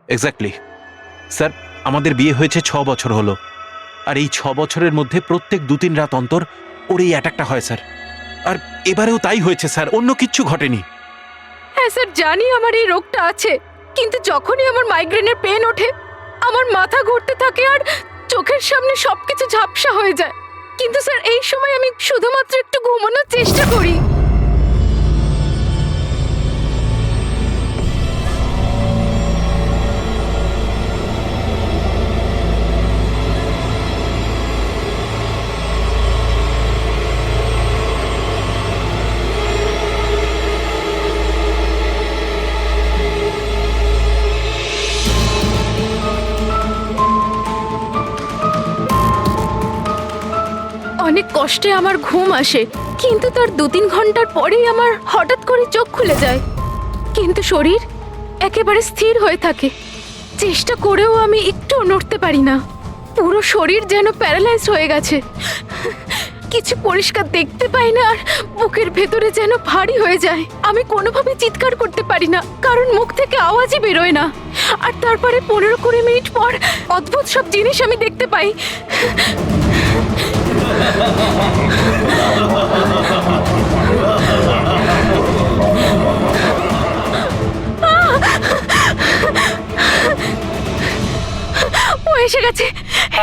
Exactly sir, আমাদের বিয়ে হয়েছে 6 বছর হলো, আর এই 6 বছরের মধ্যে প্রত্যেক 2-3 রাত অন্তর ওর এই অ্যাটাকটা হয় স্যার। আর এবারেও তাই হয়েছে স্যার, অন্য কিচ্ছু ঘটেনি। হ্যাঁ স্যার, জানি আমার এই রোগটা আছে, কিন্তু যখনই আমার মাইগ্রেনের পেন ওঠে আমার মাথা ঘুরতে থাকে আর চোখের সামনে সবকিছু ঝাপসা হয়ে যায়। কিন্তু স্যার এই সময় আমি শুধুমাত্র একটু ঘুমানোর চেষ্টা করি। অনেক কষ্টে আমার ঘুম আসে, কিন্তু তার 2-3 ঘন্টার পরেই আমার হঠাৎ করে চোখ খুলে যায়, কিন্তু শরীর একেবারে স্থির হয়ে থাকে। চেষ্টা করেও আমি একটু নড়তে পারি না, পুরো শরীর যেন প্যারালাইজ হয়ে গেছে। কিছু পরিষ্কার দেখতে পাই না আর বুকের ভেতরে যেন ভারী হয়ে যায়। আমি কোনোভাবে চিৎকার করতে পারি না, কারণ মুখ থেকে আওয়াজই বেরোয় না। আর তারপরে 15-20 মিনিট পর অদ্ভুত সব জিনিস আমি দেখতে পাই। ও এসে গেছে,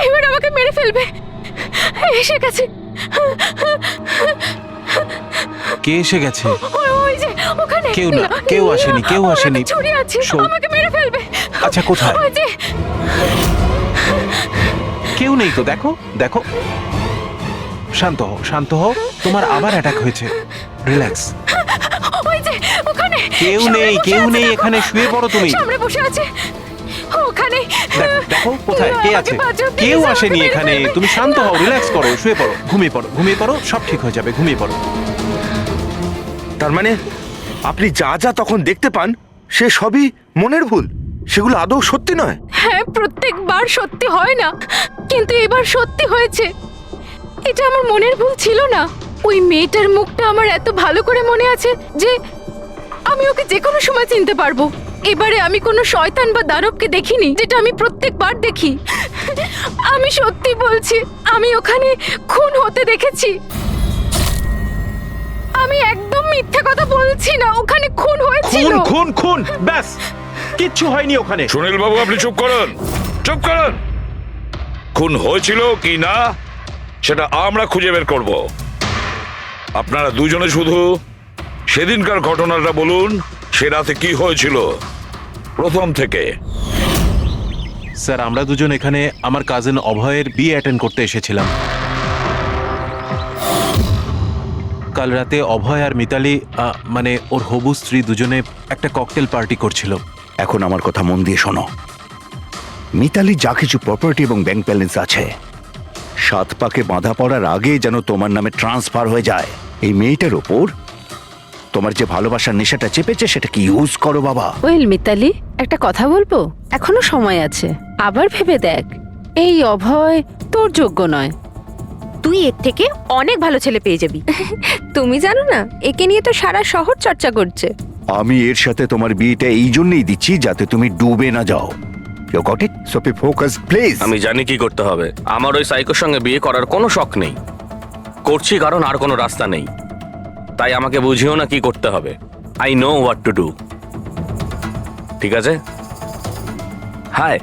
এবার আমাকে মেরে ফেলবে। এসে গেছে। কে এসে গেছে? ওই যে ওখানে। কেউ না, কেউ আসেনি, কেউ আসেনি। ছুরি আছে, আমাকে মেরে ফেলবে। আচ্ছা, কোথায়? ওই যে। কেউ নেই তো, দেখো দেখো। শান্ত হও, শান্ত হও, তোমার আবার অ্যাটাক হয়েছে। রিল্যাক্স। ওই যে ওখানে। কেউ নেই, কেউ নেই এখানে, শুয়ে পড়ো তুমি। সামনে বসে আছে ওখানে। দেখো কোথায় কে আছে। কেউ আসেনি এখানে, তুমি শান্ত হও, রিল্যাক্স করো, শুয়ে পড়ো, ঘুমিয়ে পড়ো, ঘুমিয়ে পড়ো, সব ঠিক হয়ে যাবে, ঘুমিয়ে পড়ো। তার মানে আপনি যা যা তখন দেখতে পান সে সবই মনের ভুল, সেগুলো আদৌ সত্যি নয়? হ্যাঁ, প্রত্যেকবার সত্যি হয় না, কিন্তু এবার সত্যি হয়েছে। এটা আমার মনের ভুল ছিল না। ওই মেয়েটার মুখটা আমার এত ভালো করে মনে আছে যে আমি ওকে যে কোনো সময় চিনতে পারবো। এবারে আমি কোনো শয়তান বা দানবকে দেখিনি, যেটা আমি প্রত্যেকবার দেখি। আমি সত্যি বলছি, আমি ওখানে খুন হতে দেখেছি। আমি একদম মিথ্যা কথা বলছি না, ওখানে খুন হয়েছিল। খুন খুন খুন, ব্যাস, কিচ্ছু হয়নি ওখানে। সুনীল বাবু, আপনি চুপ করুন, চুপ করুন। খুন হয়েছিল কি না সেটা আমরা খুঁজে বের করব। আপনারা দুজনে শুধু সেদিনকার ঘটনাটা বলুন, সে রাতে কি হয়েছিল প্রথম থেকে। স্যার, আমরা দুজন এখানে আমার কাজিন অভয়ের বিয়ে অ্যাটেন্ড করতে এসেছিলাম। কাল রাতে অভয় আর মিতালি, মানে ওর হবু স্ত্রী, দুজনে একটা ককটেল পার্টি করছিল। এখন আমার কথা মন দিয়ে শোনো। মিতালি যা কিছু প্রপার্টি এবং ব্যাংক ব্যালেন্স আছে, 7 পাকে বাঁধা পড়ার আগে যেন তোমার নামে ট্রান্সফার হয়ে যায়। এই মেয়েটার ওপর তোমার যে ভালোবাসার নেশাটা চেপেছে সেটাকে ইউজ করো বাবা। ওয়েল মিতালি, একটা কথা বলবো? এখনো সময় আছে, আবার ভেবে দেখ। এই অভয় তোর যোগ্য নয়। তুই এর থেকে অনেক ভালো ছেলে পেয়ে যাবি। তুমি জানো না, একে নিয়ে তো সারা শহর চর্চা করছে। আমি এর সাথে তোমার বিয়েটা এই জন্যই দিচ্ছি যাতে তুমি ডুবে না যাও। You got it? So be focus please. আমি জানি কি করতে হবে। আমার ওই সাইকোর সঙ্গে বিয়ে করার কোনো শখ নেই, করছি কারণ আর কোনো রাস্তা নেই। তাই আমাকে বুঝিও না কি করতে হবে। I know what to do. ঠিক আছে? হাই।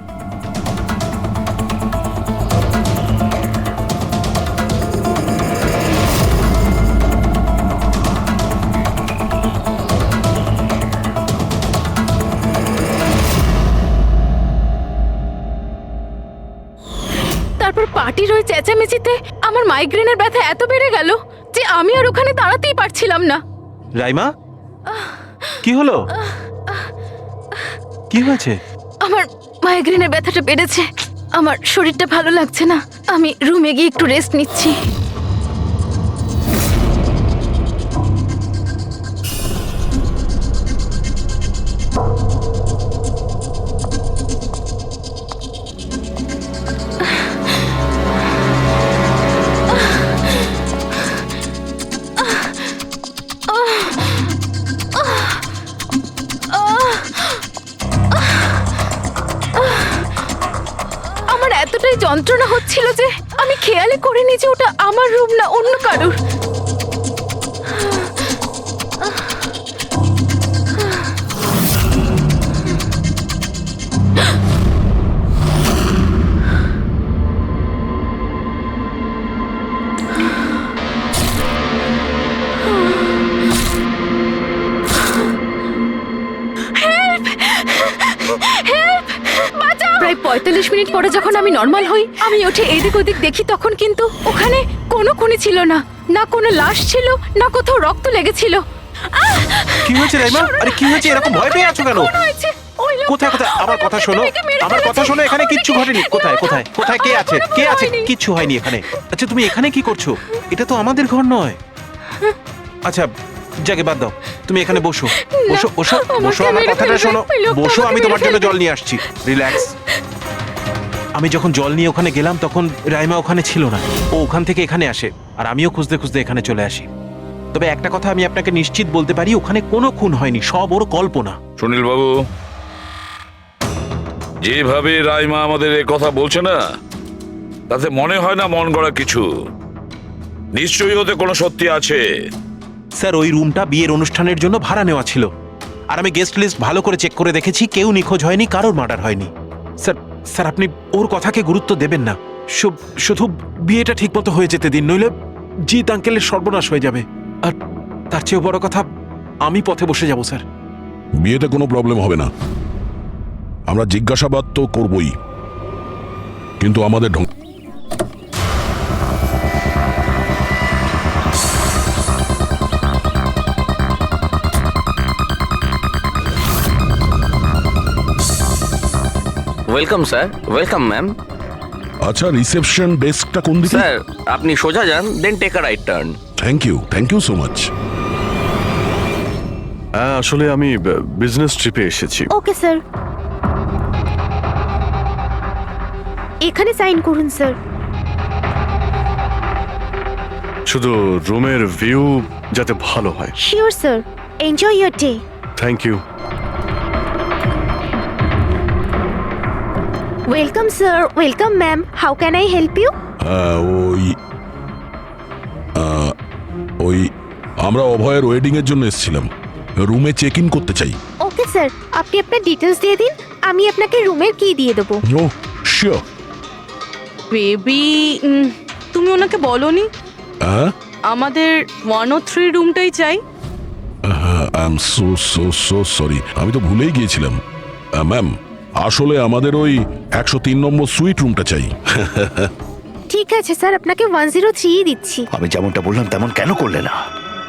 তারপর পার্টির ওই চেঁচামেচিতে আমার মাইগ্রেনের ব্যথা এত বেড়ে গেল যে আমি আর ওখানে দাঁড়াতেই পারছিলাম না। রাইমা, কি হলো? কি হয়েছে? আমার মাইগ্রেনের ব্যথাটা বেড়েছে, আমার শরীরটা ভালো লাগছে না। আমি রুমে গিয়ে একটু রেস্ট নিচ্ছি। এতটাই যন্ত্রণা হচ্ছিল যে আমি খেয়ালই করিনি যে ওটা আমার রুম না অন্য কারোর। প্রায় ৪৫ মিনিট পরে যখন আমি নর্মাল হই, আমি উঠে এদিক ওদিক দেখি, তখন কিন্তু ওখানে কোনো খুনি ছিল না, না কোনো লাশ ছিল, না কোথাও রক্ত লেগেছিল। কি হয়েছে রাইমা? আরে কি হয়েছে? এরকম ভয় পেয়ে আছো কেন? কোথায় কোথায়? আমার কথা শোনো, আমার কথা শোনো। এখানে কিচ্ছু ঘটেনি। কোথায় কোথায় কোথায় কে আছে? কে আছে? কিচ্ছু হয়নি এখানে। আচ্ছা তুমি এখানে কি করছো? এটা তো আমাদের ঘর নয়। আচ্ছা যাকে বাদ দাও, তুমি এখানে বসো বসো বসো বসো। আমার কথাটা শোনো, বসো। আমি তোমার জন্য জল নিয়ে আসছি। রিল্যাক্স। আমি যখন জল নিয়ে ওখানে গেলাম তখন রাইমা ওখানে ছিল না। ও ওখান থেকে এখানে আসে আর আমিও খুঁজতে খুঁজতে এখানে চলে আসি। তবে একটা কথা আমি আপনাকে নিশ্চিত বলতে পারি, ওখানে কোনো খুন হয়নি, সব ওর কল্পনা। সুনীল বাবু, যেভাবে রাইমা আমাদের এ কথা বলছে না, তাতে মনে হয় না মন গড়া কিছু। নিশ্চয়ই ওতে কোনো সত্যি আছে। স্যার ওই রুমটা বিয়ের অনুষ্ঠানের জন্য ভাড়া নেওয়া ছিল, আর আমি গেস্ট লিস্ট ভালো করে চেক করে দেখেছি, কেউ নিখোঁজ হয়নি, কারোর মার্ডার হয়নি। স্যার স্যার আপনি ওর কথাকে গুরুত্ব দেবেন না। শুধু বিয়েটা ঠিকমতো হয়ে যেতে দিন, নইলে জিৎ আঙ্কেলের সর্বনাশ হয়ে যাবে। আর তার চেয়েও বড় কথা, আমি পথে বসে যাব স্যার। বিয়েতে কোনো প্রবলেম হবে না, আমরা জিজ্ঞাসাবাদ তো করবই, কিন্তু আমাদের ঢং। Welcome sir, welcome ma'am. আচ্ছা, রিসেপশন ডেস্কটা কোন দিকে? স্যার আপনি সোজা যান, then take a right turn. Thank you so much. আসলে আমি বিজনেস ট্রিপে এসেছি। ওকে স্যার, এখানে সাইন করুন স্যার। শুধু রুমের ভিউ যাতে ভালো হয়। Sure sir, enjoy your day. Thank you. Welcome sir, welcome ma'am, how can I help you? ওই আমরা অভয়ের ওয়েডিং এর জন্য এসেছিলাম, রুমে চেক ইন করতে চাই। ওকে স্যার, আপনি আপনার ডিটেলস দিয়ে দিন, আমি আপনাকে রুমের কি দিয়ে দেবো। ও শিওর। বেবি, তুমি ওনাকে বলনি হ্যাঁ, আমাদের 103 রুমটাই চাই? আই এম সো সরি, আমি তো ভুলেই গিয়েছিলাম। ম্যাম, আসলে আমাদের ওই 103 নম্বর সুইট রুমটা চাই। ঠিক আছে স্যার, আপনাকে 103 দিচ্ছি। আমি যেমনটা বললাম তেমন কেন করলে না?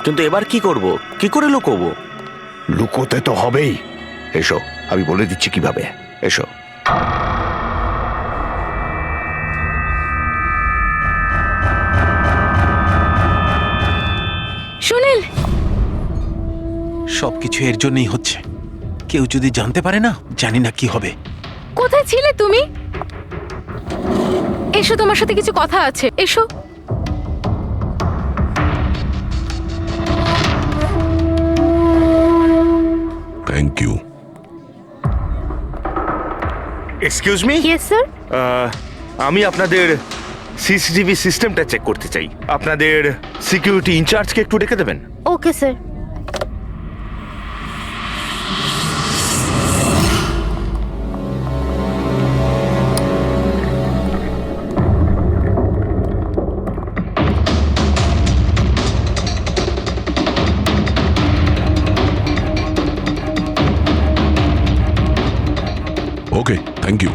কিন্তু এবার কি করব? কি করে লুকোবো? লুকোতে তো হবেই। এসো, আমি বলে দিচ্ছি কিভাবে। এসো। সুনীল, সবকিছু এর জন্যই হচ্ছে। কেউ যদি জানতে পারে না, জানি না কি হবে। কোথায় ছিলে তুমি? এসো, তোমার সাথে কিছু কথা আছে, এসো। Thank you. Excuse me, yes sir. আমি আপনাদের সিসিটিভি সিস্টেমটা চেক করতে চাই। আপনাদের সিকিউরিটি ইনচার্জকে একটু ডেকে দেবেন। Okay sir. Okay, thank you.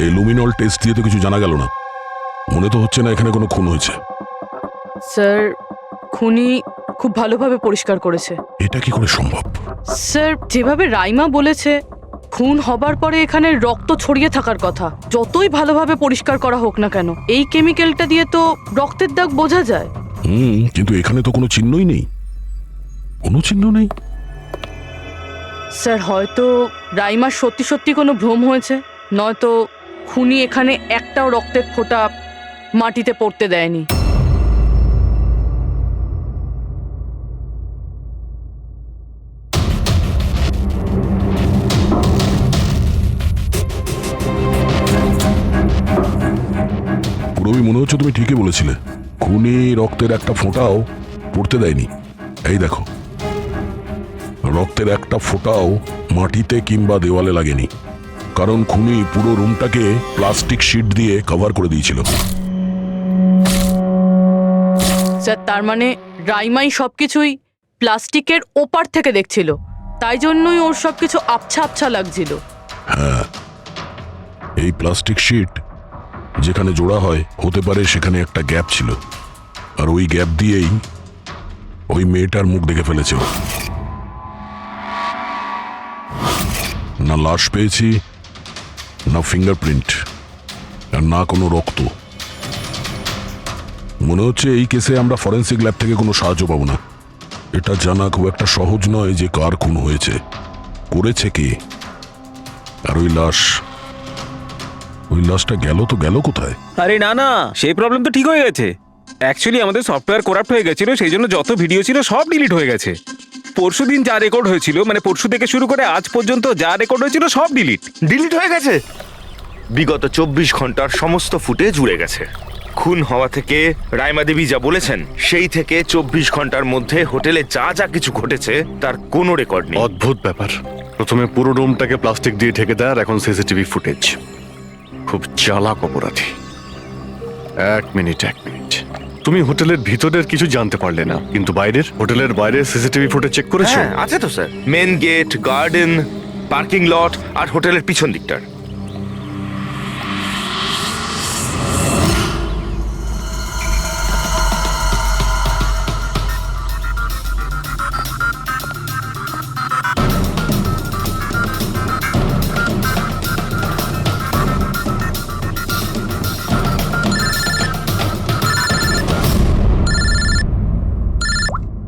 এই লুমিনল টেস্ট দিয়ে তো কিছু জানা গেল না। মনে তো হচ্ছে না এখানে কোনো খুন হয়েছে। স্যার খুনি খুব ভালোভাবে পরিষ্কার করেছে। এটা কি করে সম্ভব? স্যার যেভাবে রাইমা বলেছে খুন হবার পরে এখানে রক্ত ছড়িয়ে থাকার কথা, যতই ভালোভাবে পরিষ্কার করা হোক না কেন এই কেমিক্যালটা দিয়ে তো রক্তের দাগ বোঝা যায়। কিন্তু এখানে তো কোনো চিহ্নই নেই, কোনো চিহ্ন নেই। স্যার হয়তো রাইমার সত্যি সত্যি কোনো ভ্রম হয়েছে, নয়তো খুনি এখানে একটাও রক্তের ফোঁটা মাটিতে পড়তে দেয়নি। পুরবি মনে হচ্ছে তুমি ঠিকই বলেছিলে, খুনি রক্তের একটা ফোঁটাও পড়তে দেয়নি। এই দেখো, রক্তের একটা ফোঁটাও মাটিতে কিংবা দেওয়ালে লাগেনি, কারণ খুনি পুরো রুমটাকে প্লাস্টিক শিট দিয়ে কভার করে দিয়েছিল। স্যার তার মানে রাইমাই সবকিছুই প্লাস্টিকের ওপার থেকে দেখছিল, তাই জন্যই ওর সবকিছু আবছা আবছা লাগছিল। হ্যাঁ, এই প্লাস্টিক শিট যেখানে জোড়া হয় হতে পারে সেখানে একটা গ্যাপ ছিল, আর ওই গ্যাপ দিয়েই ওই মেয়েটার মুখ দেখে ফেলেছে। না লাশ পেয়েছি, না ফিঙ্গারপ্রিন্ট, আর না কোনো রক্ত। মনে হচ্ছে এই কেসে আমরা ফরেন্সিক ল্যাব থেকে কোনো সাহায্য পাবো না। এটা জানা খুব একটা সহজ নয় যে কার খুন হয়েছে, করেছে কে, আর ওই লাশটা গেল তো গেল কোথায়? আরে না না, সেই প্রবলেম তো ঠিক হয়ে গেছে। অ্যাকচুয়ালি আমাদের সফটওয়্যার করাপ্ট হয়ে গেছিল, সেই জন্য যত ভিডিও ছিল সব ডিলিট হয়ে গেছে। পরশুদিন যা রেকর্ড হয়েছিল, মানে পরশু থেকে শুরু করে আজ পর্যন্ত যা রেকর্ড হয়েছিল সব ডিলিট হয়ে গেছে। বিগত 24 ঘন্টার সমস্ত ফুটেজ উড়ে গেছে। খুন হওয়া থেকে রাইমা দেবী যা বলেছেন সেই থেকে 24 ঘন্টার মধ্যে হোটেলে যা যা কিছু ঘটেছে তার কোনো রেকর্ড নেই। অদ্ভুত ব্যাপার, প্রথমে পুরো রুমটাকে প্লাস্টিক দিয়ে ঢেকে দেয়, আর এখন সিসিটিভি ফুটেজ। খুব চালাক অপরাধী। এক মিনিট, তুমি হোটেলের ভিতরের কিছু জানতে পারলে না, কিন্তু বাইরের, হোটেলের বাইরে সিসিটিভি ফুটেজ চেক করেছো? হ্যাঁ আছে তো sir, main gate, garden, parking lot আর হোটেলের পিছন দিকটার।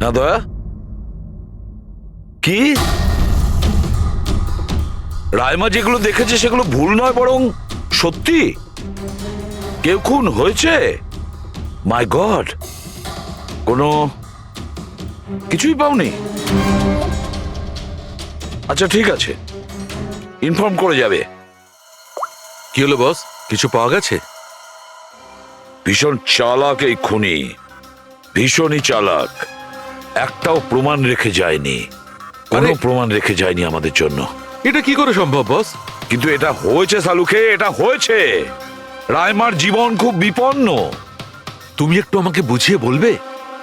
না দয়া, কি রাইমা যেগুলো দেখেছে সেগুলো ভুল নয়, বরং সত্যি কেউ খুন হয়েছে? মাই গড, কোনো কিছুই পাওনি? আচ্ছা ঠিক আছে, ইনফর্ম করে যাবে। কি হলো বস, কিছু পাওয়া গেছে? ভীষণ চালাক এই খুনি, ভীষণই চালাক। একটাও প্রমাণ রেখে যায়নি, কোনো প্রমাণ রেখে যায়নি আমাদের জন্য। এটা কি করে সম্ভব বস? কিন্তু এটা হয়েছে সালুকে, এটা হয়েছে। রাইমার জীবন খুব বিপন্ন। তুমি একটু আমাকে বুঝিয়ে বলবে?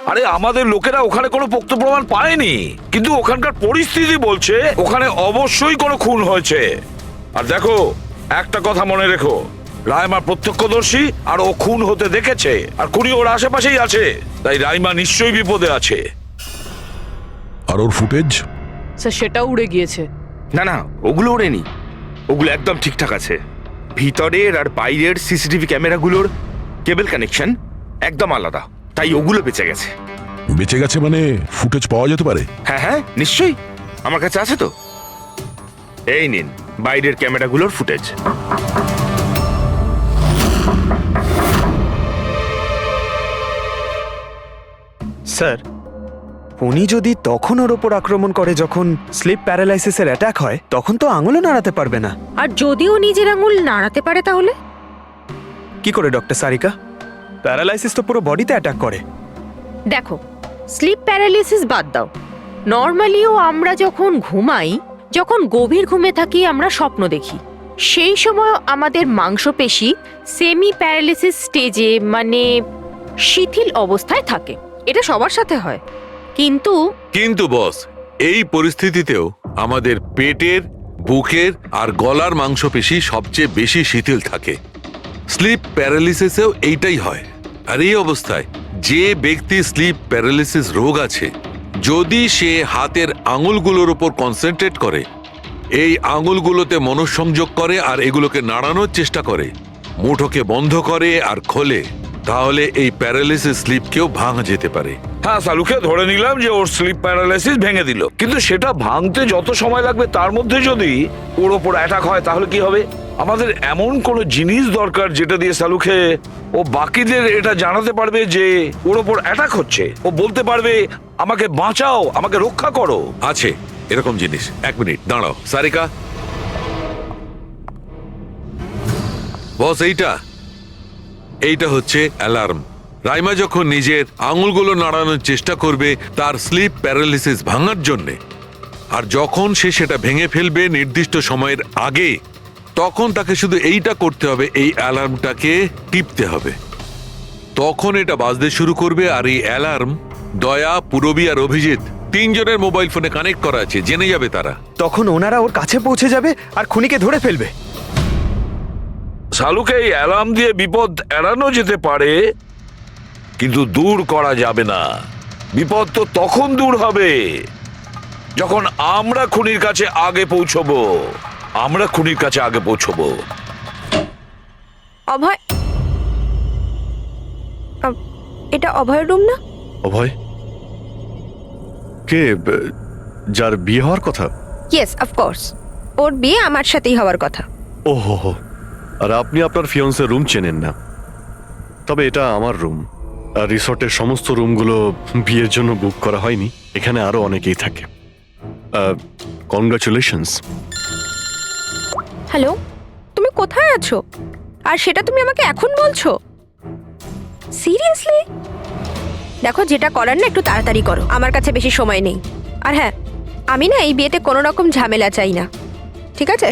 আরে আমাদের লোকেরা ওখানে কোনো পোক্ত প্রমাণ পায়নি, কিন্তু ওখানকার পরিস্থিতি বলছে ওখানে অবশ্যই কোনো খুন হয়েছে। আর দেখো, একটা কথা মনে রেখো, রাইমা প্রত্যক্ষদর্শী, আর ও খুন হতে দেখেছে, আর খুনি ওর আশেপাশেই আছে, তাই রাইমা নিশ্চয়ই বিপদে আছে। আর ওর ফুটেজ? স্যার সেটাও উড়ে গিয়েছে। না না, ওগুলো ওড়েনি, ওগুলো একদম ঠিকঠাক আছে। ভিতরের আর বাইরের সিসিটিভি ক্যামেরাগুলোর কেবল কানেকশন একদম আলাদা, তাই ওগুলো বেঁচে গেছে। বেঁচে গেছে মানে ফুটেজ পাওয়া যেতে পারে? হ্যাঁ হ্যাঁ নিশ্চয়ই, আমার কাছে আছে তো। এই নিন বাইরের ক্যামেরাগুলোর ফুটেজ। স্যার, উনি যদি তখন ওর ওপর আক্রমণ করে যখন স্লিপ প্যারালাইসিসের অ্যাটাক হয়, তখন তো আঙুলও নাড়াতে পারবে না। আর যদিও নিজের আঙুল নাড়াতে পারে তাহলে কি করে ডক্টর সারিকা? প্যারালাইসিস তো পুরো বডিতে অ্যাটাক করে। দেখো, স্লিপ প্যারালিসিস বাদ দাও, নর্মালিও আমরা যখন ঘুমাই, যখন গভীর ঘুমে থাকি আমরা স্বপ্ন দেখি, সেই সময় আমাদের মাংসপেশি সেমি প্যারালিসিস স্টেজে, মানে শিথিল অবস্থায় থাকে। এটা সবার সাথে হয়। কিন্তু কিন্তু বস, এই পরিস্থিতিতেও আমাদের পেটের বুকের আর গলার মাংসপেশি সবচেয়ে বেশি শিথিল থাকে। স্লিপ প্যারালিসিসেও এইটাই হয়। আর এই অবস্থায় যে ব্যক্তি স্লিপ প্যারালিসিস রোগ আছে, যদি সে হাতের আঙুলগুলোর উপর কনসেন্ট্রেট করে, এই আঙুলগুলোতে মনঃসংযোগ করে আর এগুলোকে নাড়ানোর চেষ্টা করে, মুঠোকে বন্ধ করে আর খোলে, তাহলে এই প্যারালিসিস স্লিপকেও ভাঙা যেতে পারে। হ্যাঁ, সালুকে ধরে নিলাম যে ওর স্লিপ প্যারালাইসিস ভেঙে দিল, কিন্তু সেটা ভাঙতে যত সময় লাগবে তার মধ্যে যদি ওর ওপর অ্যাটাক হয় তাহলে কি হবে? আমাদের এমন কোনো জিনিস দরকার যেটা দিয়ে সালুকে ও বাকিদের এটা জানাতে পারবে যে ওর ওপর অ্যাটাক হচ্ছে। ও বলতে পারবে আমাকে বাঁচাও, আমাকে রক্ষা করো। আছে এরকম জিনিস। এক মিনিট দাঁড়াও সারিকা। বস, এইটা হচ্ছে অ্যালার্ম। রাইমা যখন নিজের আঙুলগুলো নাড়ানোর চেষ্টা করবে তার স্লিপ প্যারালিসিস ভাঙার জন্যে, আর যখন সে সেটা ভেঙে ফেলবে নির্দিষ্ট সময়ের আগে, তখন তাকে শুধু এইটা করতে হবে, এই অ্যালার্মটাকে টিপতে হবে। তখন এটা বাজতে শুরু করবে আর এই অ্যালার্ম দয়া, পুরবী আর অভিজিৎ তিনজনের মোবাইল ফোনে কানেক্ট করা আছে, জেনে যাবে তারা। তখন ওনারা ওর কাছে পৌঁছে যাবে আর খুনিকে ধরে ফেলবে। সালুকে এই অ্যালার্ম দিয়ে বিপদ এড়ানো যেতে পারে, কিন্তু দূর করা যাবে না। বিপদ তো তখন দূর হবে যখন আমরা খুনির কাছে আগে পৌঁছবো। অভয়, এটা অভয়ের রুম না? অভয় কে? যার বিয়ে হওয়ার কথা? Yes, of course. ওর বিয়ে আমার সাথেই হওয়ার কথা। ওহো, আর আপনি আপনার ফিয়ন্সের রুম চেনেন না? তবে এটা আমার রুম, আর রিসর্টের সমস্ত রুমগুলো বিয়ের জন্য বুক করা হয়নি। এখানে আরো অনেকেই থাকে। কনগ্রাচুলেশনস। হ্যালো, তুমি কোথায় আছো? আর সেটা তুমি আমাকে এখন বলছো? সিরিয়াসলি? দেখো, যেটা করার না একটু তাড়াতাড়ি করো, আমার কাছে বেশি সময় নেই। আর হ্যাঁ, আমি না এই বিয়েতে কোনো রকম ঝামেলা চাই না, ঠিক আছে?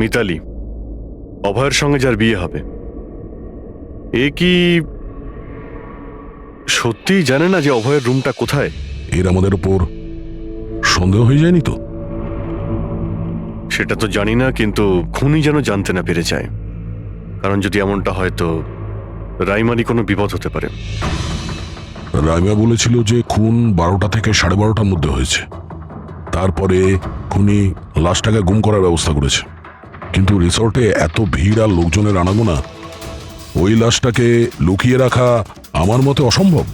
মিতালি, অভয়ের সঙ্গে যার বিয়ে হবে, এ কি সত্যি জানে না যে অভয়ের রুমটা কোথায়? এর আমাদের উপর সন্দেহ হয়ে যায়নি তো? সেটা তো জানি না, কিন্তু খুনি যেন জানতে না পেরে যায়। কারণ যদি এমনটা হয় তো রাইমারই কোনো বিপদ হতে পারে। রাইমা বলেছিল যে খুন 12টা থেকে 12:30টার মধ্যে হয়েছে। তারপরে খুনি লাশটাকে গুম করার ব্যবস্থা করেছে, কিন্তু রিসর্টে এত ভিড় আর লোকজনের আনাগোনা, ওই লাশটাকে লুকিয়ে রাখা আমার মতে অসম্ভব।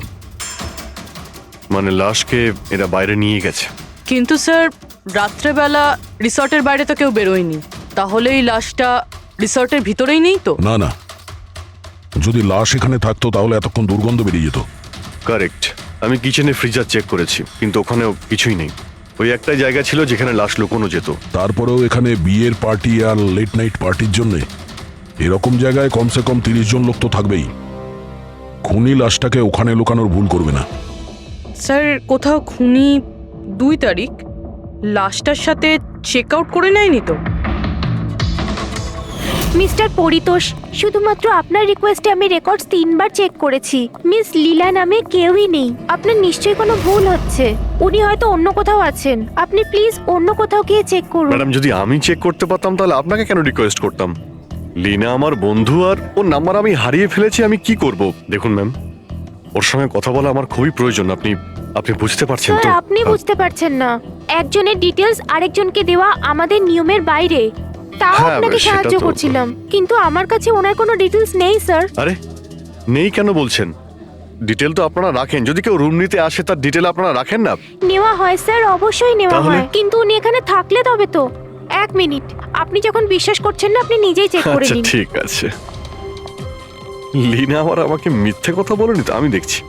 মানে লাশকে এরা বাইরে নিয়ে গেছে? কিন্তু স্যার, রাত্রেবেলা রিসর্টের বাইরে তো কেউ বেরোয়নি, তাহলে এই লাশটা রিসর্টের ভিতরেই নেই তো? না না, যদি লাশ এখানে থাকতো তাহলে এতক্ষণ দুর্গন্ধ বেরিয়ে যেত। কারেক্ট। আমি কিচেনে ফ্রিজার চেক করেছি, কিন্তু ওখানেও কিছুই নেই। ওই একটাই জায়গা ছিল যেখানে লাশ লুকোনো যেত। তারপরেও এখানে বিয়ের পার্টি আর লেট নাইট পার্টির জন্য এরকম জায়গায় কমসে কম 30 জন লোক তো থাকবেই। খুনি লাশটাকে ওখানে লুকানোর ভুল করবে না। স্যার, কোথাও খুনি 2 তারিখ লাশটার সাথে চেক আউট করে নেয়নি তো? মিস্টার পরিতোষ, শুধুমাত্র আপনার রিকোয়েস্টে আমি রেকর্ডস 3 বার চেক করেছি। মিস লীলা নামে কেউই নেই। আপনার নিশ্চয়ই কোনো ভুল হচ্ছে। উনি হয়তো অন্য কোথাও আছেন। আপনি প্লিজ অন্য কোথাও গিয়ে চেক করুন। ম্যাডাম, যদি আমি চেক করতে পারতাম তাহলে আপনাকে কেন রিকোয়েস্ট করতাম? লিনা আমার বন্ধু, আর ওর নাম্বার আমি হারিয়ে ফেলেছি। আমি কি করব? দেখুন ম্যাম, ওর সঙ্গে কথা বলা আমার খুবই প্রয়োজন। আপনি বুঝতে পারছেন তো? স্যার, আপনি বুঝতে পারছেন না। একজনের ডিটেলস আরেকজনকে দেওয়া আমাদের নিয়মের বাইরে। তাও হ্যাঁ, আপনাকে সেটা সাহায্য তো- করছিলাম, কিন্তু আমার কাছে ওনার কোনো ডিটেলস নেই স্যার। আরে নেই কেন বলছেন? ডিটেল তো আপনারা রাখেন। যদি কেউ রুম নিতে আসে তার ডিটেল আপনারা রাখেন না? নেওয়া হয় স্যার, অবশ্যই নেওয়া তাহলে? হয়, কিন্তু উনি এখানে থাকলে তবে তো। 1 মিনিট, আপনি যখন বিশ্বাস করছেন না, আপনি নিজেই চেক করে আচ্ছা নিন। ঠিক আছে। লিনা আমাকে মিথ্যে কথা বলেনি তো? আমি দেখছি।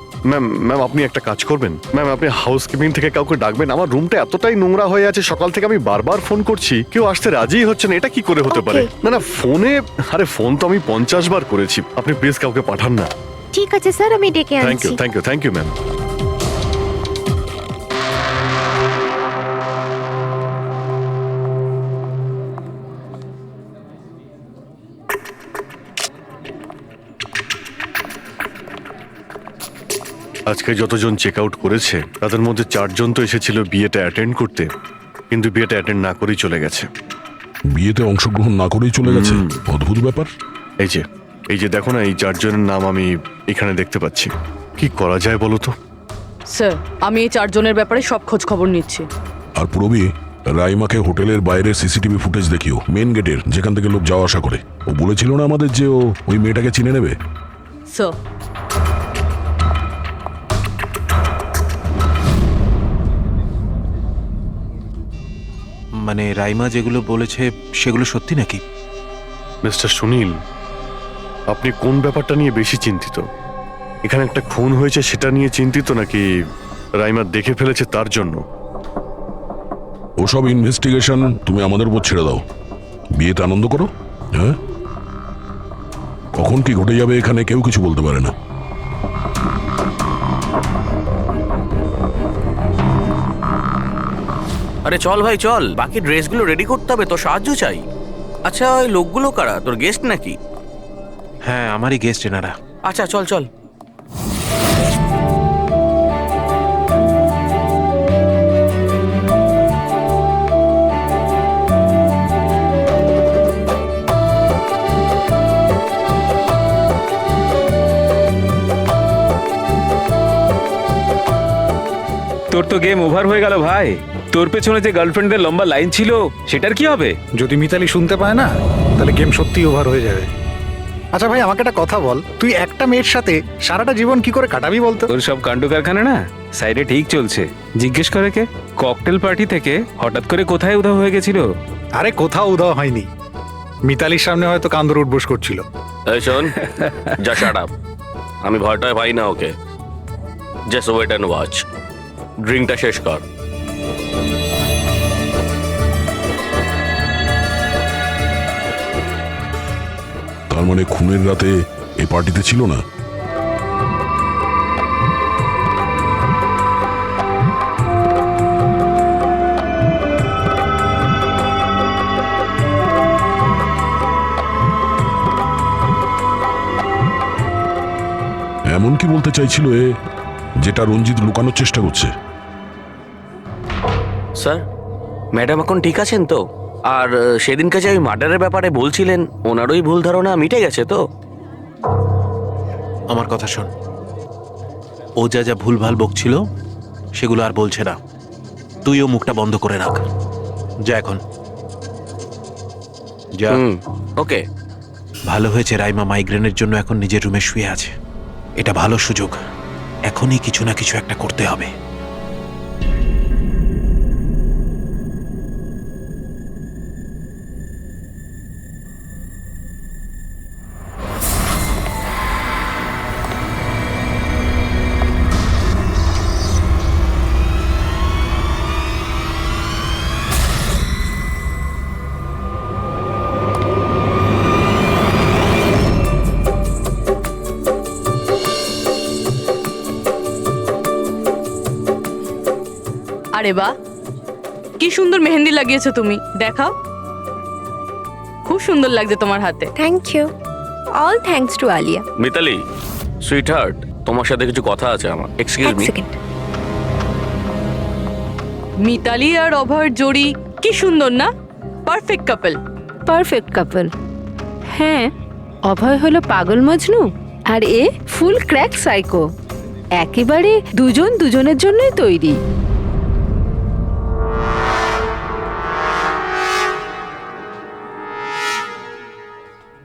ম্যাম আপনি একটা কাজ করবেন। ম্যাম, আপনি হাউসকিপিং থেকে কাউকে ডাকবেন। আমার রুমটা এতটাই নোংরা হয়ে আছে, সকাল থেকে আমি বারবার ফোন করছি, কেউ আসতে রাজিই হচ্ছে না। এটা কি করে হতে পারে? না ফোনে, আরে ফোন তো আমি 50 বার করেছি। আপনি প্লিজ কাউকে পাঠান না। ঠিক আছে স্যার, আমি ডেকে থ্যাংক ইউ, আনছি। Thank you ma'am. আজকে যতজন চেক আউট করেছে তাদের মধ্যে 4 জন তো এসেছিল বিয়েটা অ্যাটেন্ড করতে, কিন্তু বিয়েটা অ্যাটেন্ড না করেই চলে গেছে। বিয়েতে অংশগ্রহণ না করেই চলে গেছে, অদ্ভুত ব্যাপার। এই যে দেখো না, এই 4 জনের নাম আমি এখানে দেখতে পাচ্ছি। কি করা যায় বলো তো? স্যার, আমি এই 4 জনের ব্যাপারে সব খোঁজ খবর নিচ্ছি। আর পুরবি, রাইমাকে হোটেলের বাইরের সিসিটিভি ফুটেজ দেখিও, মেন গেটের, যেখান থেকে লোক যাওয়া আসা করে। ও বলেছিল না আমাদের যে ও ওই মেয়েটাকে চিনে নেবে। স্যার, মানে রাইমা যেগুলো বলেছে সেগুলো সত্যি নাকি? মিস্টার সুনীল, আপনি কোন ব্যাপারটা নিয়ে বেশি চিন্তিত? এখানে একটা খুন হয়েছে সেটা নিয়ে চিন্তিত, নাকি রাইমা দেখে ফেলেছে তার জন্য? ওসব ইনভেস্টিগেশন তুমি আমাদের উপর ছেড়ে দাও, বিয়েতে আনন্দ করো। হ্যাঁ, কখন কি ঘটে যাবে এখানে কেউ কিছু বলতে পারে না। আরে চল ভাই চল, বাকি ড্রেসগুলো রেডি করতে হবে, তোর সাহায্য চাই। আচ্ছা, ওই লোকগুলো কারা? তোর গেস্ট নাকি? হ্যাঁ, আমারই গেস্ট এনারা। আচ্ছা চল চল। তোর তো গেম ওভার হয়ে গেল ভাই। তোর পেছনে যে গার্লফ্রেন্ডদের লম্বা লাইন ছিল সেটার কি হবে? যদি মিতালি শুনতে পায় না, তাহলে গেম সত্যিই ওভার হয়ে যাবে। আচ্ছা ভাই, আমাকে একটা কথা বল, তুই একটা মেয়ের সাথে সারাটা জীবন কি করে কাটাবি বলতো? তোর সব কাণ্ড কারখানা না সাইডে ঠিক চলছে। জিজ্ঞেস করে কে? ককটেল পার্টি থেকে হঠাৎ করে কোথায় উধাও হয়ে গেছিল? আরে কোথাও উধাও হয়নি, মিতালির সামনে হয়তো কান্দর উঠবোস করছিল। এই শোন, যা শাট আপ। আমি ভয়টায় পাই না okay. Just wait and watch. ড্রিঙ্কটা শেষ কর। তার মানে খুনের রাতে এই পার্টিতে ছিল না? এমন কি বলতে চাইছিল এ, যেটা রঞ্জিত লুকানোর চেষ্টা করছে? স্যার, ম্যাডাম এখন ঠিক আছেন তো? আর সেদিনকে যে ওই মার্ডারের ব্যাপারে বলছিলেন, ওনারই ভুল ধারণা মিটে গেছে তো? আমার কথা শোন, ও যা যা ভুলভাল বকছিল সেগুলো আর বলছে না। তুইও মুখটা বন্ধ করে রাখ। যা এখন, যা। ওকে। ভালো হয়েছে রাইমা মাইগ্রেনের জন্য এখন নিজের রুমে শুয়ে আছে। এটা ভালো সুযোগ, এখনই কিছু না কিছু একটা করতে হবে। আরে বাহ, কি সুন্দর মেহেন্দি লাগিয়েছো তুমি, দেখাও। খুব সুন্দর লাগছে তোমার হাতে। Thank you. All thanks to Alia. Mitali, sweetheart, তোমার সাথে কিছু কথা আছে আমার। Excuse me. মিতালি আর অভয়ের জড়ি কি সুন্দর না? Perfect couple. Perfect couple. হ্যাঁ, অভয় হলো পাগল মজনু আর এ ফুল ক্র্যাক সাইকো। একেবারে দুজন দুজনের জন্যই তৈরি।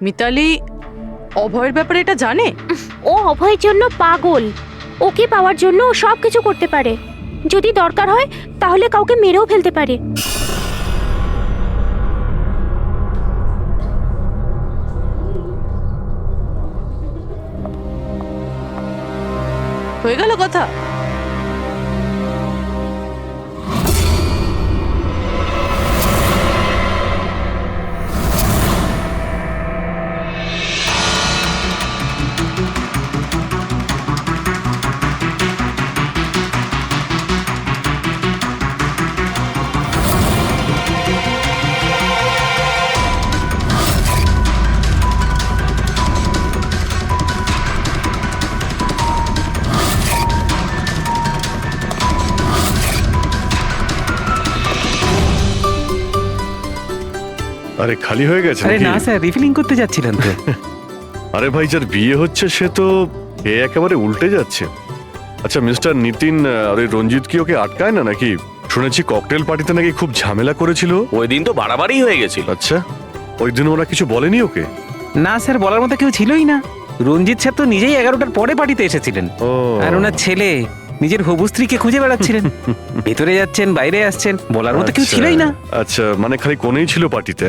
মিতালি অভয়ের ব্যাপারে এটা জানে? ও অভয়ের জন্য পাগল। ওকে পাওয়ার জন্য ও সব কিছু করতে পারে। যদি দরকার হয় তাহলে কাউকে মেরেও ফেলতে পারে। হয়ে গেল কথা। আরে খালি হয়ে গেছে আরে নাকি? না স্যার, রিফিলিং করতে যাচ্ছিলেন তো। আরে ভাই, যার বিয়ে হচ্ছে সে তো এ একেবারে উল্টে যাচ্ছে। আচ্ছা মিস্টার নিতিন, আর ওই রঞ্জিত কি ওকে আটকায় না নাকি? শুনেছি ককটেল পার্টিতে নাকি খুব ঝামেলা করেছিল। ওই দিন তো বাড়াবাড়ি হয়ে গেছিল। আচ্ছা, ওই দিন ওরা কিছু বলেনি ওকে? না স্যার, বলার মতো কেউ ছিলই না। রঞ্জিত স্যার তো নিজেই 11টার পরে পার্টিতে এসেছিলেন, ও আর ওনার ছেলে নিজের হবু স্ত্রীকে খুঁজে বেড়াচ্ছিলেন। ভেতরে যাচ্ছেন, বাইরে আসছেন, বলার মতো কেউ আচ্ছা, ছিলই না। আচ্ছা, মানে খালি কোনেই ছিল পার্টিতে?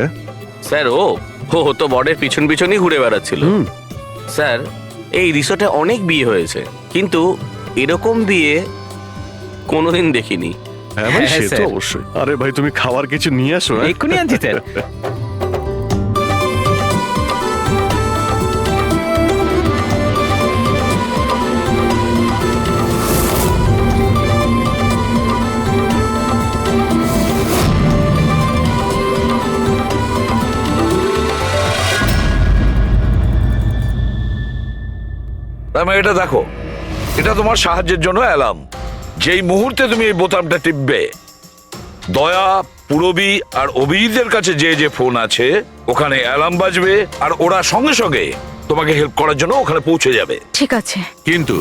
স্যার ও তো বরের পিছন পিছনই ঘুরে বেড়াচ্ছিল। স্যার, এই রিসোর্টে অনেক বিয়ে হয়েছে, কিন্তু এরকম বিয়ে কোনোদিন দেখিনি। হ্যাঁ ভাই, হ্যাঁ, সে তো স্যার। অবশ্যই। আরে ভাই, তুমি খাবার কিছু নিয়ে আসো। হ্যাঁ? এক্ষুনি আনছি স্যার। এটা দেখো, এটা তোমার সাহায্যের জন্য অ্যালার্ম। যেই মুহূর্তে তুমি এই বোতামটা টিপবে, দয়া, পুরবী আর অভিজিতের কাছে যে যে ফোন আছে ওখানে অ্যালার্ম বাজবে, আর ওরা সঙ্গে সঙ্গে তোমাকে হেল্প করার জন্য ওখানে পৌঁছে যাবে। ঠিক আছে। কিন্তু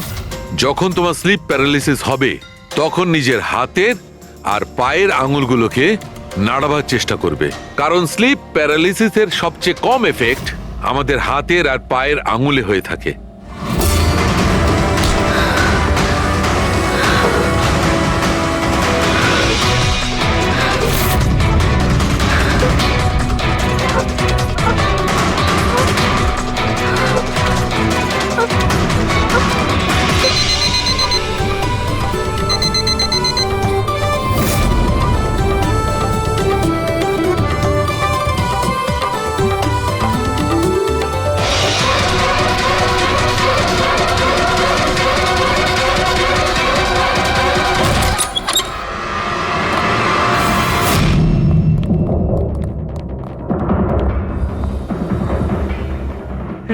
যখন তোমার স্লিপ প্যারালিসিস হবে তখন নিজের হাতের আর পায়ের আঙুলগুলোকে নাড়াবার চেষ্টা করবে, কারণ স্লিপ প্যারালিসিসের সবচেয়ে কম এফেক্ট আমাদের হাতের আর পায়ের আঙুলে হয়ে থাকে।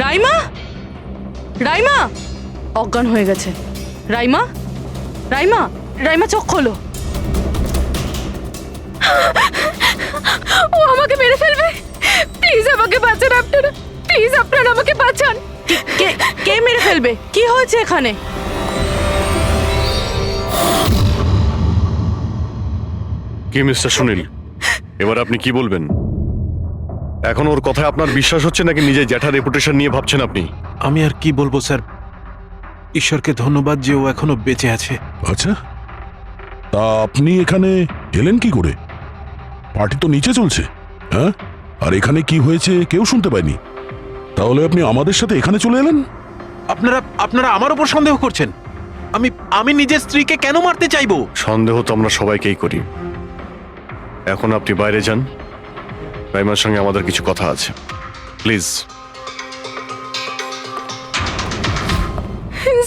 রাইমা, রাইমা অজ্ঞান হয়ে গেছে। রাইমা, রাইমা, রাইমা চোখ খোলো। ও আমাকে মেরে ফেলবে। প্লিজ আমাকে বাঁচান আপনারা, প্লিজ আপনারা আমাকে বাঁচান। কে মেরে ফেলবে? কি হয়েছে এখানে? কি মিস্টার সুনীল, এবার আপনি কি বলবেন? এখন ওর কথায় আপনার বিশ্বাস হচ্ছে নাকি নিজের জ্যাঠার রেপুটেশন নিয়ে ভাবছেন আপনি? আমি আর কি বলবো স্যার, ঈশ্বরকে ধন্যবাদ যে ও এখনো বেঁচে আছে। আচ্ছা, তা আপনি এখানে এলেন কি করে? পার্টি তো নিচে চলছে। হ্যাঁ, আর এখানে কি হয়েছে কেউ শুনতে পায়নি, তাহলে আপনি আমাদের সাথে এখানে চলে এলেন? আপনারা আমার উপর সন্দেহ করছেন? আমি নিজের স্ত্রীকে কেন মারতে চাইবো? সন্দেহ তো আমরা সবাইকেই করি। এখন আপনি বাইরে যান, রাইমার সঙ্গে আমাদের কিছু কথা আছে, প্লিজ।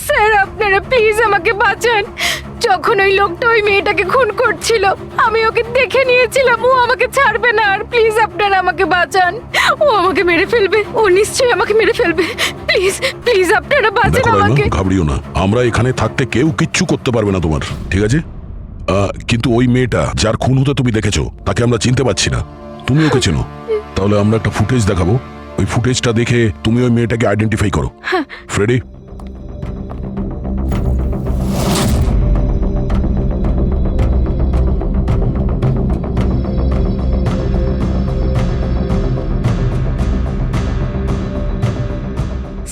স্যার আপনারা প্লিজ আমাকে বাঁচান। যখন ওই লোকটা ওই মেয়েটাকে খুন করছিল আমি ওকে দেখে নিয়েছিলাম, ও আমাকে ছাড়বে না। আর প্লিজ আপনারা আমাকে বাঁচান, ও আমাকে মেরে ফেলবে, ও নিশ্চয়ই আমাকে মেরে ফেলবে। প্লিজ প্লিজ আপনারা বাঁচান দেখো রাইমা, আমাকে। ঘাবড়িও না, আমরা এখানে থাকতে কেউ কিচ্ছু করতে পারবে না তোমার, ঠিক আছে? কিন্তু ওই মেয়েটা যার খুন হতে তুমি দেখেছো তাকে আমরা চিনতে পারছি না, তুমি ওকে চেনো। তাহলে আমরা একটা ফুটেজ দেখাবো, ওই ফুটেজটা দেখে তুমি ওই মেয়েটাকে আইডেন্টিফাই করো। ফ্রেডি,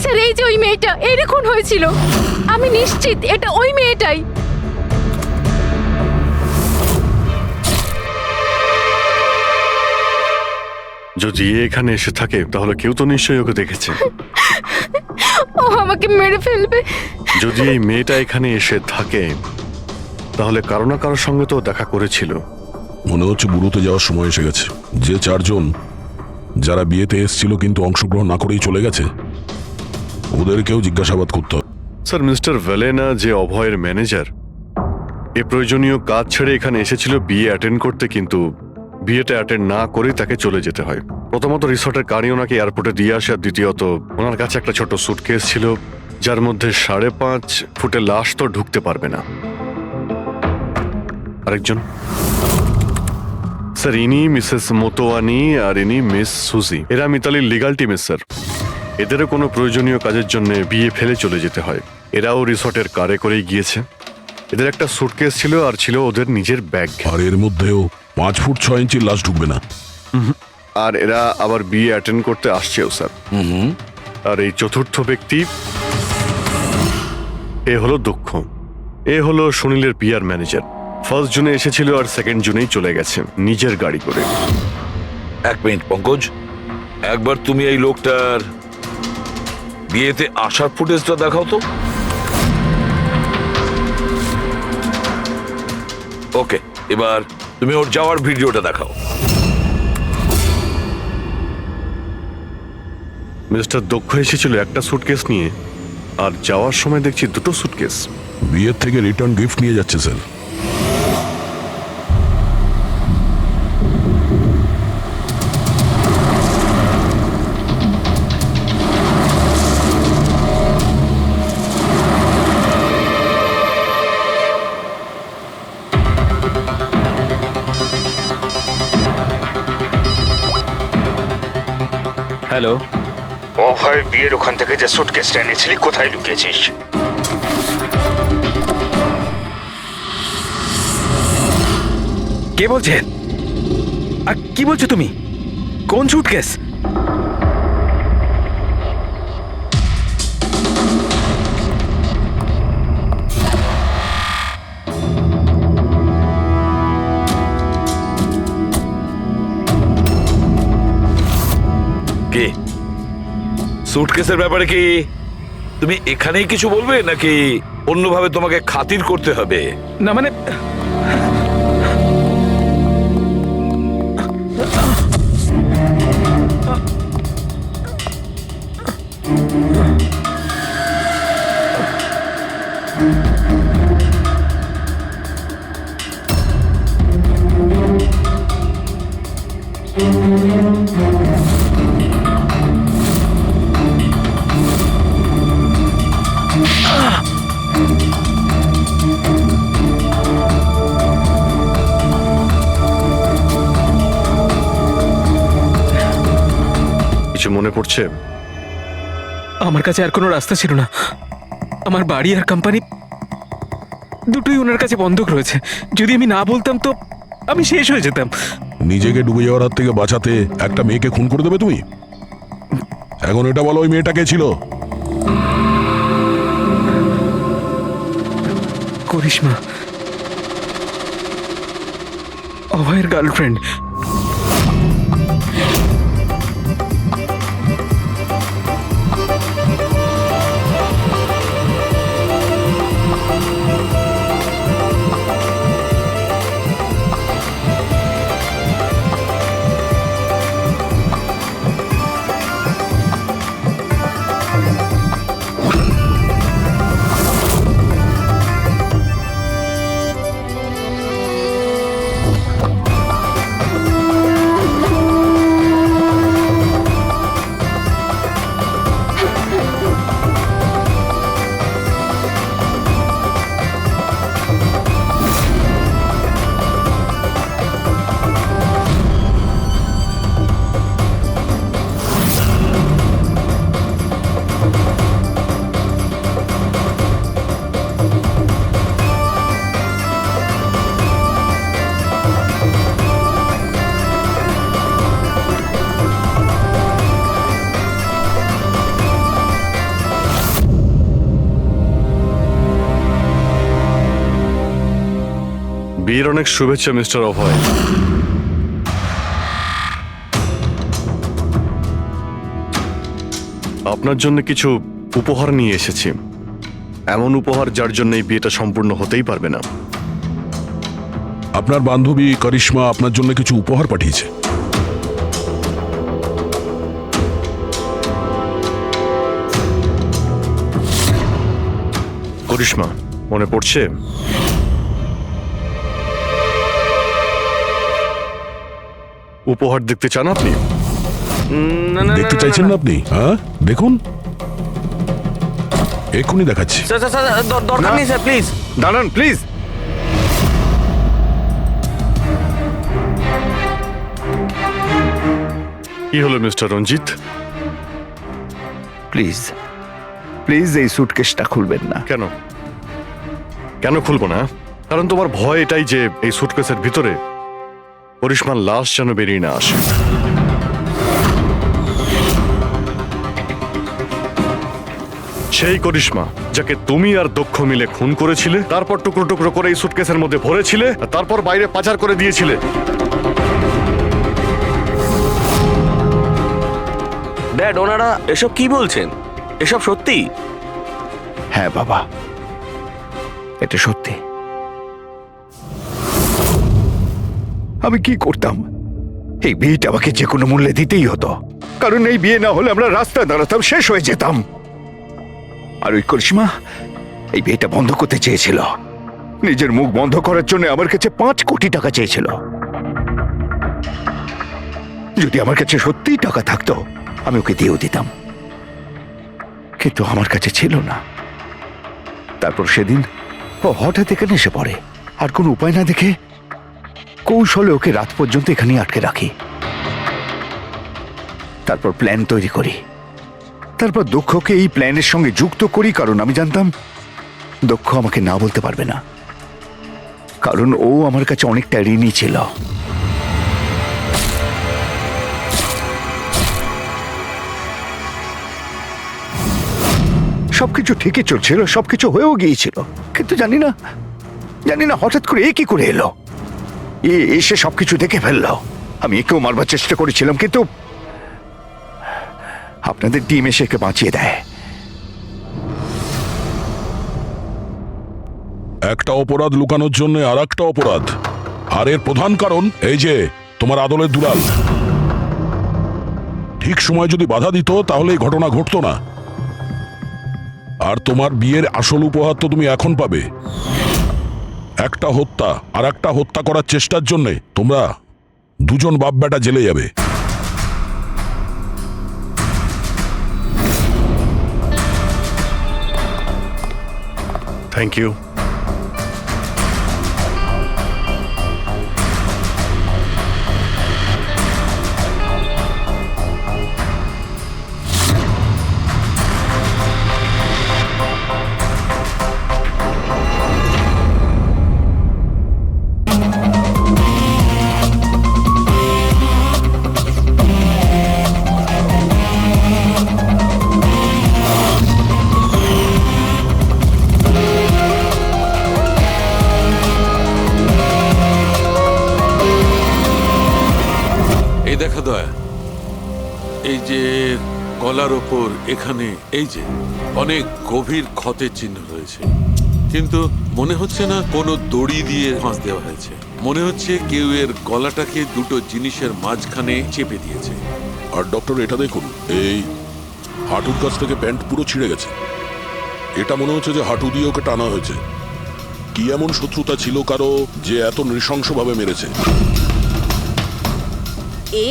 স্যার এই যে ওই মেয়েটা, এই খুন হয়েছিল, আমি নিশ্চিত এটা ওই মেয়েটাই। যদি এখানে এসে থাকে তাহলে কেউ তো নিশ্চয়ই ওকে দেখেছে। ও আমাকে মেরে ফেলবে। যদি এই মেয়েটা এখানে এসে থাকে তাহলে কারো না কারোর সঙ্গে তো দেখা করেছিল। মনে হচ্ছে বুড়োতে যাওয়ার সময় এসে গেছে। যে চারজন যারা বিয়েতে এসেছিল কিন্তু অংশগ্রহণ না করেই চলে গেছে, ওদেরকেও জিজ্ঞাসাবাদ করতে হবে। স্যার, মিস্টার ভেলেনা যে অভয়ের ম্যানেজার, এ প্রয়োজনীয় কাজ ছেড়ে এখানে এসেছিল বিয়ে অ্যাটেন্ড করতে, কিন্তু বিয়েটা অ্যাটেন্ড না করে তাকে চলে যেতে হয়। প্রথমত রিসর্টের গাড়ি ওনাকে এয়ারপোর্টে দিয়ে আসে, আর দ্বিতীয়ত ওনার কাছে একটা ছোট সুটকেস ছিল যার মধ্যে 5.5 ফুটের লাশ তো ঢুকতে পারবে না। আরেকজন স্যার ইনি মিসেস মোতোয়ানি আর ইনি মিস সুজি। এরা মিতালির লিগাল টিমের স্যার। এদেরও কোনো প্রয়োজনীয় কাজের জন্য বিয়ে ফেলে চলে যেতে হয়। এরাও রিসর্টের কারে করেই গিয়েছে। এদের একটা সুটকেস ছিল আর ছিল ওদের নিজের ব্যাগ। আর এর মধ্যেও 5 ফুট 6 ইঞ্চির লাশ ঢুকবে না। আর এরা আবার বিয়ে অ্যাটেন্ড করতে আসছেও স্যার। আর এই চতুর্থ ব্যক্তি, এ হলো দক্ষ। এ হলো সুনীলের পিআর ম্যানেজার। ফার্স্ট জুনে এসেছিল আর সেকেন্ড জুনেই চলে গেছে নিজের গাড়ি করে। 1 মিনিট পঙ্কজ, একবার তুমি এই লোকটার বিয়েতে আসার ফুটেজটা দেখাও তো। ওকে, এবার তুমি ওর যাওয়ার ভিডিওটা দেখাও। মিস্টার দক্ষ এসেছিল একটা সুটকেস নিয়ে, আর যাওয়ার সময় দেখছি 2টো সুটকেস। বিয়ের থেকে রিটার্ন গিফট নিয়ে যাচ্ছে স্যার। হ্যালো, অভয় বিয়ের ওখান থেকে যে সুটকেসটা এনেছিলি কোথায় লুকিয়েছিস? কে বলছেন? আর কি বলছো তুমি? কোন সুটকেস? কে সুটকেসের ব্যাপারে কি তুমি এখানেই কিছু বলবে নাকি অন্যভাবে তোমাকে খাতির করতে হবে? না মানে কিছু মনে পড়ছে? আমার কাছে আর কোনো রাস্তা ছিল না। আমার বাড়ি আর কোম্পানি দুটোই ওনার কাছে বন্ধক রয়েছে। যদি আমি না বলতাম তো আমি শেষ হয়ে যেতাম। নিজেকে ডুবে যাওয়ার হাত থেকে বাঁচাতে একটা মেয়েকে খুন করে দেবে তুমি? এখন এটা বলো, ওই মেয়েটা কে ছিল? করিশ্মা, অভয়ের গার্লফ্রেন্ড। বিয়ের অনেক শুভেচ্ছা মিস্টার অভয়। আপনার জন্য কিছু উপহার নিয়ে এসেছি। এমন উপহার যার জন্য এই বিয়েটা সম্পূর্ণ হতেই পারবে না। আপনার বান্ধবী করিশ্মা আপনার জন্য কিছু উপহার পাঠিয়েছে। করিশ্মা, মনে পড়ছে? উপহার দেখতে চান আপনি? দেখতে চাইছেন না আপনি? হ্যাঁ, দেখুন, এক্ষুনি দেখাচ্ছি। দরকার নেই স্যার, প্লিজ দাঁড়ান প্লিজ। কি হলো মিস্টার রঞ্জিত? প্লিজ প্লিজ এই সুটকেসটা খুলবেন না। কেন কেন খুলবো না? কারণ তোমার ভয় এটাই যে এই সুটকেসের ভিতরে করিশ্মার লাশ যেন বেরিয়ে না আসে। সেই করিশ্মা যাকে তুমি আর দক্ষ মিলে খুন করেছিলে, তারপর টুকরো টুকরো করে এই সুটকেসের মধ্যে ভরেছিলে, আর তারপর বাইরে পাচার করে দিয়েছিলে। ড্যাড, ওনারা এসব কি বলছেন? এসব সত্যি? হ্যাঁ বাবা, এটা সত্যি। আমি কি করতাম? এই বিয়েটা আমাকে যে কোনো মূল্যে দিতেই হতো, কারণ এই বিয়ে না হলে আমরা রাস্তায় দাঁড়াতাম, শেষ হয়ে যেতাম। আর ওই করিশ্মা এই বিয়েটা বন্ধ করতে চেয়েছিল, নিজের মুখ বন্ধ করার জন্য আমার কাছে 5 কোটি টাকা চেয়েছিল। যদি আমার কাছে সত্যিই টাকা থাকতো আমি ওকে দিয়েও দিতাম, কিন্তু আমার কাছে ছিল না। তারপর সেদিন ও হঠাৎ এখানে এসে পড়ে, আর কোনো উপায় না দেখে কৌশলে ওকে রাত পর্যন্ত এখানেই আটকে রাখি। তারপর প্ল্যান তৈরি করি, তারপর দক্ষকে এই প্ল্যানের সঙ্গে যুক্ত করি, কারণ আমি জানতাম দক্ষ আমাকে না বলতে পারবে না, কারণ ও আমার কাছে অনেকটা ঋণী ছিল। সবকিছু ঠিকই চলছিল, সবকিছু হয়েও গিয়েছিল, কিন্তু জানি না হঠাৎ করে এ কি করে এলো। এসে সবকিছু দেখে ফেললো। আমি একেও মারবার চেষ্টা করেছিলাম, কিন্তু আপনাদের টিম এসে একে বাঁচিয়ে দেয়। একটা অপরাধ লুকানোর জন্য আর একটা অপরাধ, আর এর প্রধান কারণ এই যে তোমার আদলের দুলাল। ঠিক সময় যদি বাধা দিত তাহলে এই ঘটনা ঘটতো না। আর তোমার বিয়ের আসল উপহার তো তুমি এখন পাবে। একটা হত্যা আর একটা হত্যা করার চেষ্টার জন্য তোমরা দুজন বাপ বেটা জেলে যাবে। Thank you. এই দেখা দয়া, এই যে গলার ওপর এখানে এই যে অনেক গভীর ক্ষতের চিহ্ন রয়েছে, কিন্তু মনে হচ্ছে না কোনো দড়ি দিয়ে ফাঁস দেওয়া হয়েছে। মনে হচ্ছে কেউ এর গলাটাকে দুটো জিনিসের মাঝখানে চেপে দিয়েছে। আর ডক্টর এটা দেখুন, এই হাঁটুর কাছ থেকে প্যান্ট পুরো ছিঁড়ে গেছে। এটা মনে হচ্ছে যে হাঁটু দিয়ে ওকে টানা হয়েছে। কি এমন শত্রুতা ছিল কারো যে এত নৃশংসভাবে মেরেছে?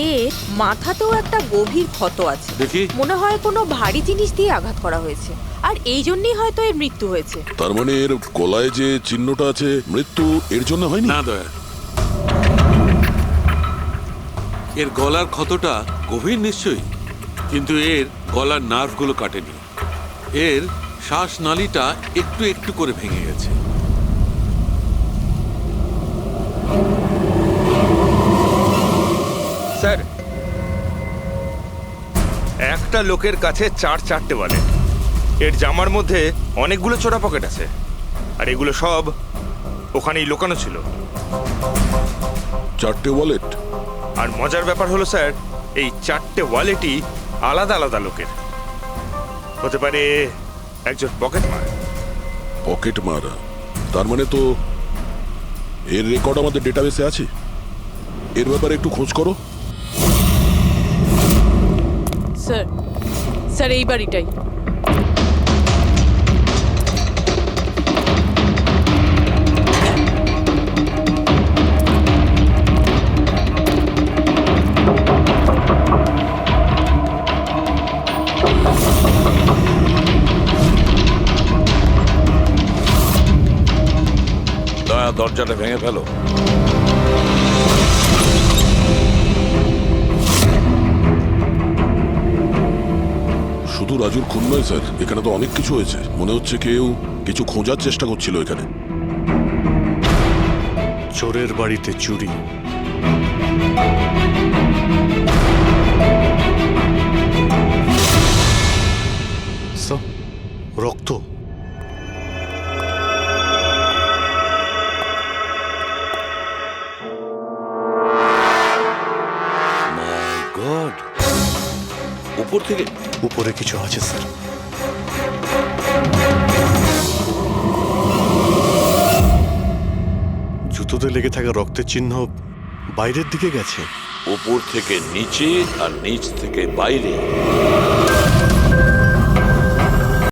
এর মাথাতেও একটা গভীর ক্ষত আছে, দেখি। মনে হয় কোনো ভারী জিনিস দিয়ে আঘাত করা হয়েছে, আর এই জন্যই হয়তো এর মৃত্যু হয়েছে। তার মানে এর গলায় যে চিহ্নটা আছে, মৃত্যু এর জন্য হয়নি? না দয়া, এর গলার ক্ষতটা গভীর নিশ্চয়ই, কিন্তু এর গলার নার্ভগুলো কাটেনি। এর শ্বাসনালীটা একটু একটু করে ভেঙে গেছে। স্যার, একটা লোকের কাছে 4-4টে ওয়ালেট। এর জামার মধ্যে অনেকগুলো চোরা পকেট আছে, আর এগুলো সব ওখানেই লুকানো ছিল। 4টে ওয়ালেট? আর মজার ব্যাপার হলো স্যার, এই 4টে ওয়ালেটই আলাদা আলাদা লোকের। হতে পারে একজন পকেট মার। পকেট মারা? তার মানে তো এর রেকর্ড আমাদের ডেটাবেসে আছে। এর ব্যাপারে একটু খোঁজ করো। স্যার এই বাড়িটাই। দয়া, দরজাটা ভেঙে ফেলো। শুধু রাজুর খুন নয় স্যার, এখানে তো অনেক কিছু হয়েছে। মনে হচ্ছে কেউ কিছু খোঁজার চেষ্টা করছিল এখানে। চোরের বাড়িতে চুরি, রক্ত। মাই গড, উপর থেকে উপরে কিছু আছে স্যার। জুতোতে লেগে থাকা রক্তের চিহ্ন বাইরের দিকে গেছে। উপর থেকে নিচে আর নিচ থেকে বাইরে।